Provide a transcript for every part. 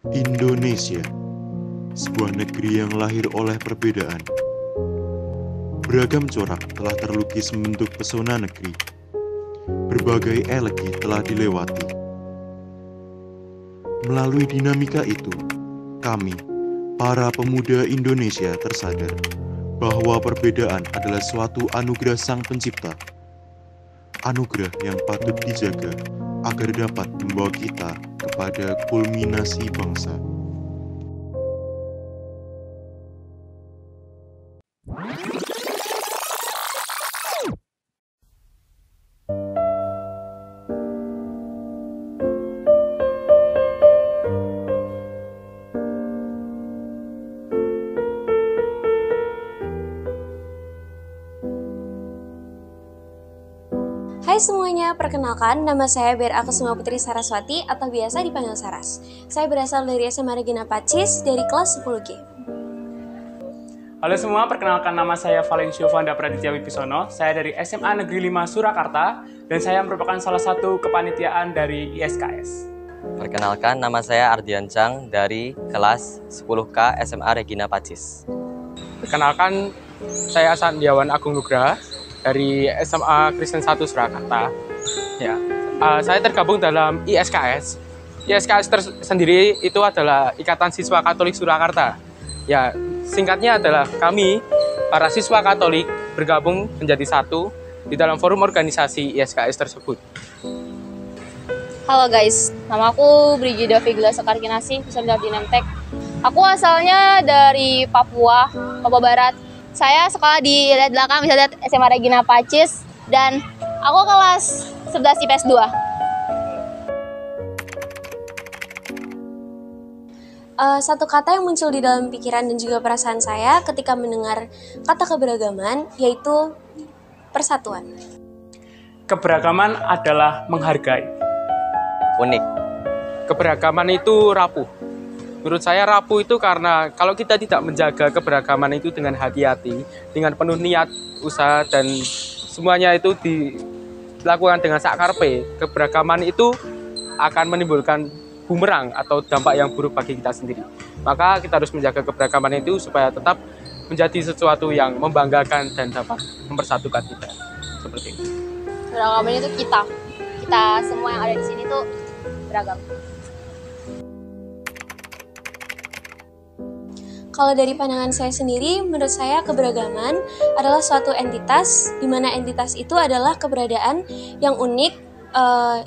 Indonesia, sebuah negeri yang lahir oleh perbedaan. Beragam corak telah terlukis membentuk pesona negeri. Berbagai elegi telah dilewati. Melalui dinamika itu, kami, para pemuda Indonesia tersadar bahwa perbedaan adalah suatu anugerah Sang Pencipta. Anugerah yang patut dijaga agar dapat membawa kita kepada kulminasi bangsa. Hai semuanya, perkenalkan nama saya Bera Kusuma Putri Saraswati atau biasa dipanggil Saras. Saya berasal dari SMA Regina Pacis dari kelas 10G. Halo semua, perkenalkan nama saya Valencio Vanda Praditya Wibisono. Saya dari SMA Negeri 5 Surakarta dan saya merupakan salah satu kepanitiaan dari ISKS. Perkenalkan, nama saya Ardian Chang dari kelas 10K SMA Regina Pacis. Perkenalkan, saya Sandiawan Agung Nugraha dari SMA Kristen 1 Surakarta. Ya, saya tergabung dalam ISKS. ISKS sendiri itu adalah Ikatan Siswa Katolik Surakarta. Ya, singkatnya adalah kami para siswa Katolik bergabung menjadi satu di dalam forum organisasi ISKS tersebut. Halo guys, nama aku Brigida Vigila Sekarkinasi, peserta di Nemtek. Aku asalnya dari Papua Barat. Saya sekolah di belakang, bisa lihat SMA Regina Pacis, dan aku kelas 11 IPS 2. Satu kata yang muncul di dalam pikiran dan juga perasaan saya ketika mendengar kata keberagaman, yaitu persatuan. Keberagaman adalah menghargai. Unik. Keberagaman itu rapuh. Menurut saya rapuh itu karena kalau kita tidak menjaga keberagaman itu dengan hati-hati, dengan penuh niat, usaha, dan semuanya itu dilakukan dengan sakarpe, keberagaman itu akan menimbulkan bumerang atau dampak yang buruk bagi kita sendiri. Maka kita harus menjaga keberagaman itu supaya tetap menjadi sesuatu yang membanggakan dan dapat mempersatukan kita. Seperti itu. Keberagaman itu kita semua yang ada di sini tuh beragam. Kalau dari pandangan saya sendiri, menurut saya keberagaman adalah suatu entitas, di mana entitas itu adalah keberadaan yang unik,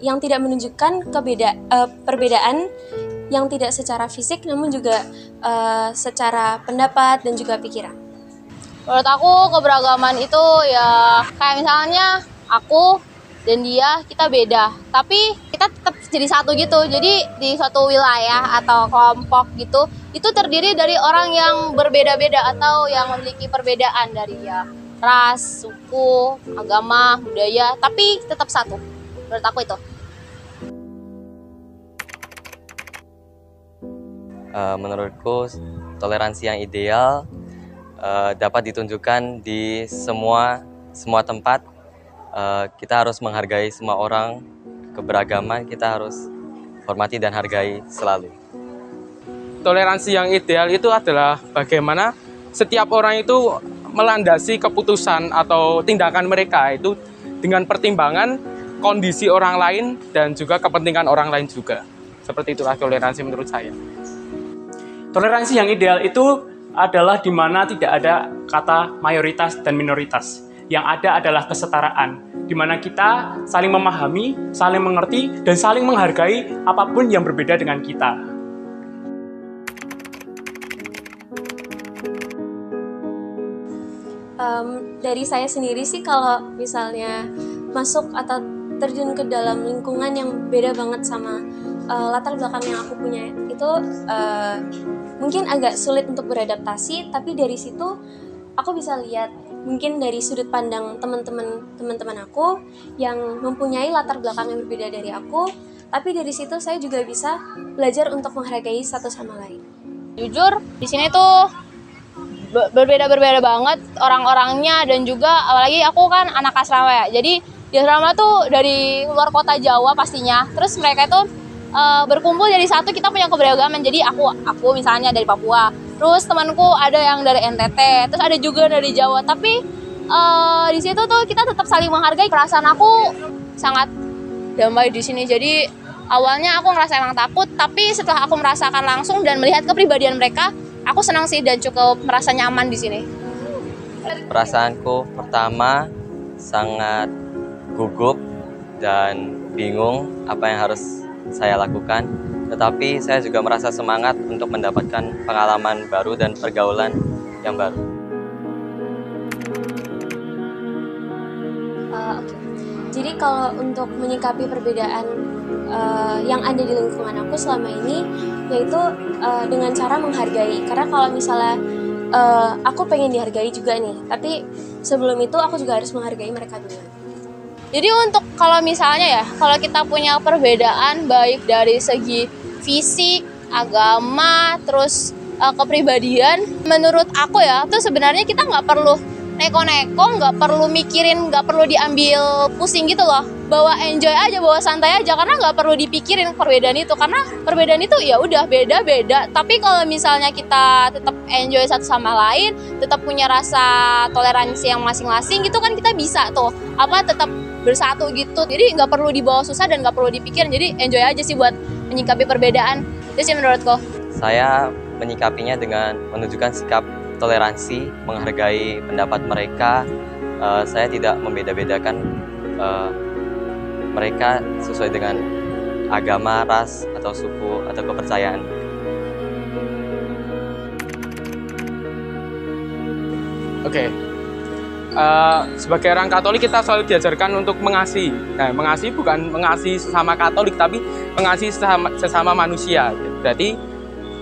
yang tidak menunjukkan perbedaan yang tidak secara fisik, namun juga secara pendapat dan juga pikiran. Menurut aku keberagaman itu ya kayak misalnya aku dan dia, kita beda, tapi kita tetap jadi satu gitu. Jadi di suatu wilayah atau kelompok gitu, itu terdiri dari orang yang berbeda-beda atau yang memiliki perbedaan dari ya ras, suku, agama, budaya, tapi tetap satu. Menurut aku itu. Menurutku, toleransi yang ideal dapat ditunjukkan di semua tempat. Kita harus menghargai semua orang, keberagaman kita harus hormati dan hargai selalu. Toleransi yang ideal itu adalah bagaimana setiap orang itu melandasi keputusan atau tindakan mereka itu dengan pertimbangan kondisi orang lain dan juga kepentingan orang lain juga. Seperti itulah toleransi menurut saya. Toleransi yang ideal itu adalah di mana tidak ada kata mayoritas dan minoritas. Yang ada adalah kesetaraan, di mana kita saling memahami, saling mengerti, dan saling menghargai apapun yang berbeda dengan kita. Dari saya sendiri sih, kalau misalnya masuk atau terjun ke dalam lingkungan yang beda banget sama latar belakang yang aku punya, itu mungkin agak sulit untuk beradaptasi, tapi dari situ aku bisa lihat mungkin dari sudut pandang teman-teman aku yang mempunyai latar belakang yang berbeda dari aku, tapi dari situ saya juga bisa belajar untuk menghargai satu sama lain. Jujur, di sini tuh berbeda banget orang-orangnya, dan juga apalagi aku kan anak asrama ya. Jadi di asrama tuh dari luar kota Jawa pastinya. Terus mereka itu berkumpul jadi satu, kita punya keberagaman. Jadi aku misalnya dari Papua, terus temanku ada yang dari NTT, terus ada juga dari Jawa. Tapi di situ tuh kita tetap saling menghargai. Perasaan aku sangat damai di sini. Jadi awalnya aku ngerasa emang takut, tapi setelah aku merasakan langsung dan melihat kepribadian mereka, aku senang sih dan cukup merasa nyaman di sini. Perasaanku pertama sangat gugup dan bingung apa yang harus saya lakukan. Tetapi saya juga merasa semangat untuk mendapatkan pengalaman baru dan pergaulan yang baru. Oke. Jadi kalau untuk menyikapi perbedaan yang ada di lingkungan aku selama ini, yaitu dengan cara menghargai. Karena kalau misalnya aku pengen dihargai juga nih, tapi sebelum itu aku juga harus menghargai mereka dulu. Jadi untuk kalau misalnya ya, kalau kita punya perbedaan baik dari segi fisik, agama, terus kepribadian, menurut aku ya, tuh sebenarnya kita nggak perlu neko-neko, nggak perlu mikirin, nggak perlu diambil pusing gitu loh. Bawa enjoy aja, bawa santai aja, karena nggak perlu dipikirin perbedaan itu. Karena perbedaan itu ya udah beda-beda. Tapi kalau misalnya kita tetap enjoy satu sama lain, tetap punya rasa toleransi yang masing-masing gitu kan, kita bisa tuh tetap bersatu gitu. Jadi nggak perlu dibawa susah dan nggak perlu dipikirin. Jadi enjoy aja sih buat menyikapi perbedaan. Itu sih menurutku. Saya menyikapinya dengan menunjukkan sikap toleransi, menghargai pendapat mereka. Saya tidak membeda-bedakan mereka sesuai dengan agama, ras, atau suku, atau kepercayaan. Oke. Sebagai orang Katolik kita selalu diajarkan untuk mengasihi. Nah, mengasihi bukan mengasihi sesama Katolik, tapi mengasihi sesama manusia. Berarti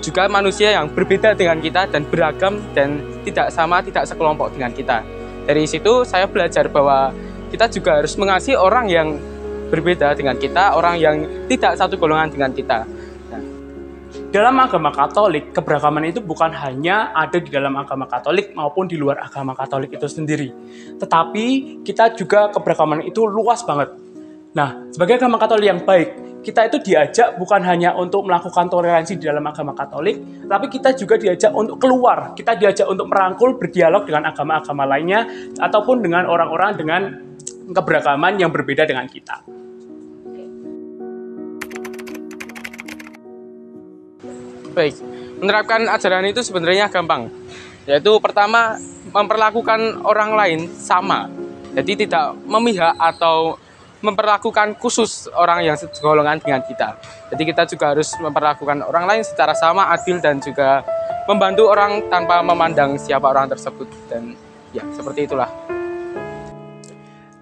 juga manusia yang berbeda dengan kita dan beragam dan tidak sama, tidak sekelompok dengan kita. Dari situ saya belajar bahwa kita juga harus mengasihi orang yang berbeda dengan kita, orang yang tidak satu golongan dengan kita. Dalam agama Katolik, keberagaman itu bukan hanya ada di dalam agama Katolik maupun di luar agama Katolik itu sendiri. Tetapi kita juga keberagaman itu luas banget. Nah, sebagai agama Katolik yang baik, kita itu diajak bukan hanya untuk melakukan toleransi di dalam agama Katolik, tapi kita juga diajak untuk keluar. Kita diajak untuk merangkul, berdialog dengan agama-agama lainnya, ataupun dengan orang-orang dengan keberagaman yang berbeda dengan kita. Baik, menerapkan ajaran itu sebenarnya gampang. Yaitu pertama, memperlakukan orang lain sama. Jadi tidak memihak atau memperlakukan khusus orang yang segolongan dengan kita. Jadi kita juga harus memperlakukan orang lain secara sama, adil, dan juga membantu orang tanpa memandang siapa orang tersebut. Dan ya, seperti itulah.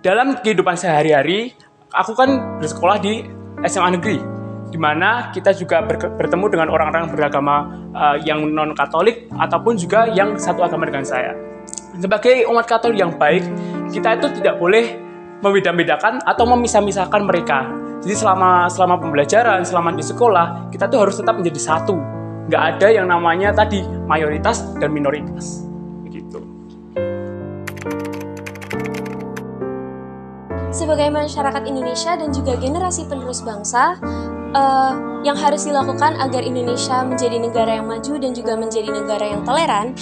Dalam kehidupan sehari-hari, aku kan bersekolah di SMA negeri, di mana kita juga bertemu dengan orang-orang beragama yang non-Katolik ataupun juga yang satu agama dengan saya. Sebagai umat Katolik yang baik, kita itu tidak boleh membeda-bedakan atau memisah-misahkan mereka. Jadi selama pembelajaran, selama di sekolah, kita tuh harus tetap menjadi satu. Nggak ada yang namanya tadi mayoritas dan minoritas. Begitu. Sebagai masyarakat Indonesia dan juga generasi penerus bangsa, yang harus dilakukan agar Indonesia menjadi negara yang maju dan juga menjadi negara yang toleran,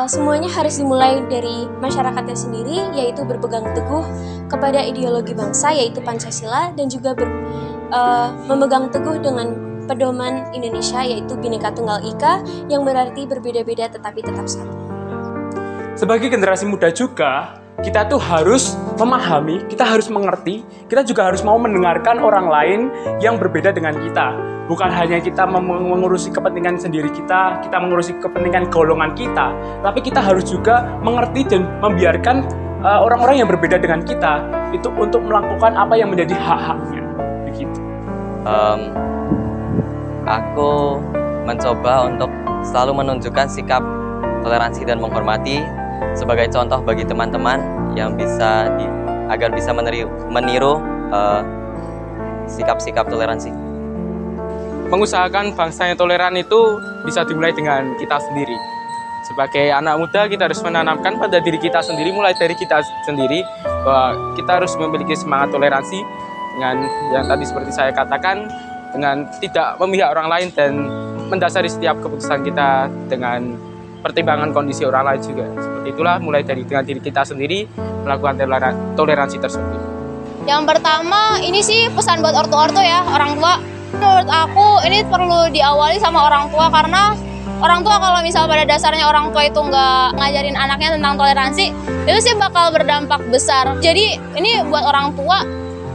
semuanya harus dimulai dari masyarakatnya sendiri, yaitu berpegang teguh kepada ideologi bangsa, yaitu Pancasila, dan juga memegang teguh dengan pedoman Indonesia, yaitu Bhinneka Tunggal Ika, yang berarti berbeda-beda tetapi tetap satu. Sebagai generasi muda juga, kita tuh harus memahami, kita harus mengerti, kita juga harus mau mendengarkan orang lain yang berbeda dengan kita. Bukan hanya kita mengurusi kepentingan sendiri kita mengurusi kepentingan golongan kita, tapi kita harus juga mengerti dan membiarkan orang-orang yang berbeda dengan kita itu untuk melakukan apa yang menjadi hak-haknya. Begitu. Aku mencoba untuk selalu menunjukkan sikap toleransi dan menghormati sebagai contoh bagi teman-teman yang agar bisa meniru sikap-sikap toleransi. Mengusahakan bangsa yang toleran itu bisa dimulai dengan kita sendiri. Sebagai anak muda, kita harus menanamkan pada diri kita sendiri, mulai dari kita sendiri, bahwa kita harus memiliki semangat toleransi dengan yang tadi seperti saya katakan, dengan tidak memihak orang lain dan mendasari setiap keputusan kita dengan pertimbangan kondisi orang lain juga. Seperti itulah, mulai dari dengan diri kita sendiri melakukan toleransi tersebut. Yang pertama, ini sih pesan buat ortu-ortu ya, orang tua. Menurut aku ini perlu diawali sama orang tua, karena orang tua kalau misal pada dasarnya orang tua itu nggak ngajarin anaknya tentang toleransi, itu sih bakal berdampak besar. Jadi ini buat orang tua,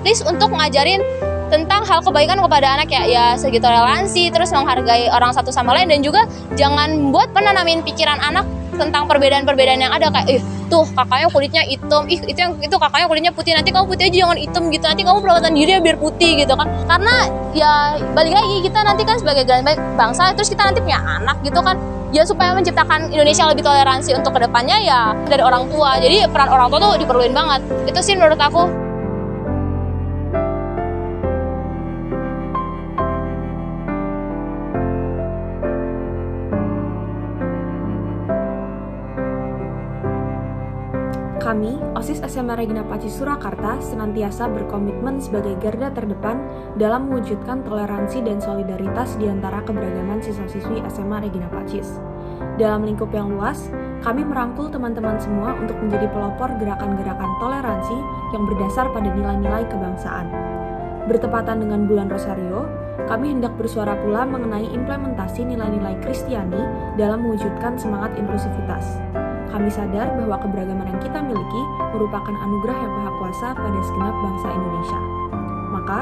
please untuk ngajarin tentang hal kebaikan kepada anak ya segi toleransi, terus menghargai orang satu sama lain, dan juga jangan buat menanamin pikiran anak tentang perbedaan-perbedaan yang ada, kayak tuh kakaknya kulitnya hitam, itu kakaknya kulitnya putih, nanti kamu putih aja jangan hitam gitu, nanti kamu perawatan diri ya biar putih gitu kan. Karena ya balik lagi, kita nanti kan sebagai garda bangsa, terus kita nanti punya anak gitu kan, ya supaya menciptakan Indonesia lebih toleransi untuk kedepannya ya dari orang tua. Jadi peran orang tua tuh diperluin banget, itu sih menurut aku. Kami, OSIS SMA Regina Pacis Surakarta, senantiasa berkomitmen sebagai garda terdepan dalam mewujudkan toleransi dan solidaritas di antara keberagaman siswa-siswi SMA Regina Pacis. Dalam lingkup yang luas, kami merangkul teman-teman semua untuk menjadi pelopor gerakan-gerakan toleransi yang berdasar pada nilai-nilai kebangsaan. Bertepatan dengan bulan Rosario, kami hendak bersuara pula mengenai implementasi nilai-nilai Kristiani dalam mewujudkan semangat inklusivitas. Kami sadar bahwa keberagaman yang kita miliki merupakan anugerah yang maha kuasa pada segenap bangsa Indonesia. Maka,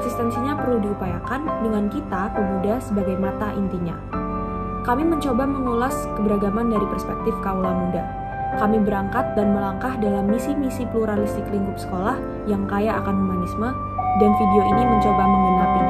eksistensinya perlu diupayakan dengan kita, pemuda, sebagai mata intinya. Kami mencoba mengulas keberagaman dari perspektif kaula muda. Kami berangkat dan melangkah dalam misi-misi pluralistik lingkup sekolah yang kaya akan humanisme, dan video ini mencoba menggenapi